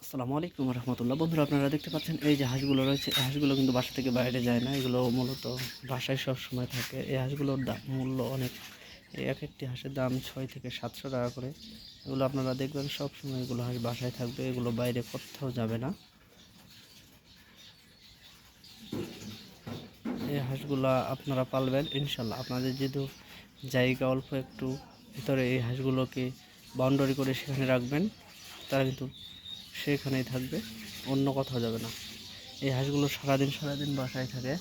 আসসালামু আলাইকুম রহমতুল্লাহ। বন্ধুরা, আপনারা দেখতে পাচ্ছেন এই যে হাঁসগুলো রয়েছে, এই হাঁসগুলো কিন্তু বাসা থেকে বাইরে যায় না। এগুলো মূলত বাসায় সব সময় থাকে। এই হাঁসগুলোর মূল্য অনেক। এই এক একটি হাঁসের দাম 6 থেকে 700 টাকা করে। এগুলো আপনারা দেখবেন সব সময় এগুলো হাঁস বাসায় থাকবে, এগুলো বাইরে কোথাও যাবে না। এই হাঁসগুলো আপনারা পালবেন ইনশাল্লাহ। আপনাদের যেহেতু জায়গা অল্প একটু ভিতরে, এই হাঁসগুলোকে বাউন্ডারি করে সেখানে রাখবেন, তারা কিন্তু সেখানেই থাকবে, অন্য কোথাও যাবে না। এই হাঁসগুলো সারাদিন বাসায় থাকে।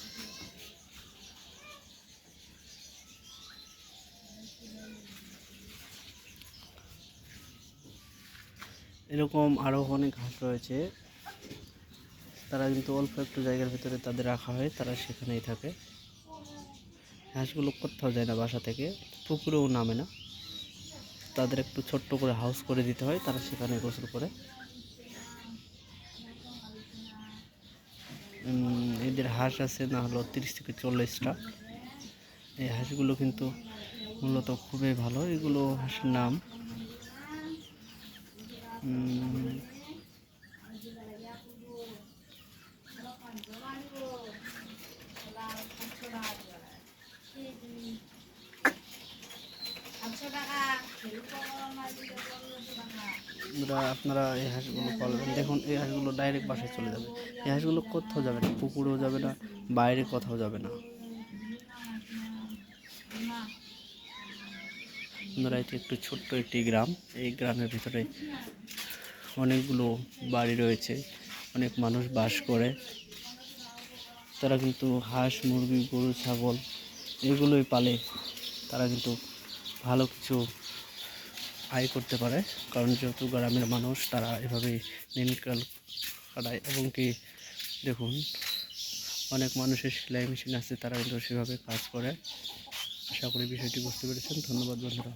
এরকম আরও অনেক হাঁস রয়েছে, তারা কিন্তু অল্প একটু জায়গার ভিতরে তাদের রাখা হয়, তারা সেখানেই থাকে। হাঁসগুলো কোথাও যায় না বাসা থেকে, পুকুরেও নামে না। তাদের একটু ছোট্ট করে হাউস করে দিতে হয়, তারা সেখানে গোসল করে। এদের হাঁস আছে না হলো 30 থেকে 40টা। এই হাঁসগুলো কিন্তু মূলত খুবই ভালো। এগুলো হাঁসের নাম আপনারা এই হাঁসগুলো পালবেন। দেখুন, এই হাঁসগুলো ডাইরেক্ট বাসায় চলে যাবে। এই হাঁসগুলো কোথাও যাবে না, পুকুরেও যাবে না, বাইরে কোথাও যাবে না। আপনারা এটি একটু ছোট্ট একটি গ্রাম। এই গ্রামের ভিতরে অনেকগুলো বাড়ি রয়েছে, অনেক মানুষ বাস করে। তারা কিন্তু হাঁস, মুরগি, গরু, ছাগল এগুলোই পালে। তারা কিন্তু ভালো কিছু আয় করতে পারে, কারণ যেহেতু গ্রামের মানুষ, তারা এভাবেই দিনকাল কাটায়। এবং কি দেখুন, অনেক মানুষের সেলাই মেশিন আছে, তারা কিন্তু সেভাবে কাজ করে। আশা করি বিষয়টি বুঝতে পেরেছেন। ধন্যবাদ বন্ধুরা।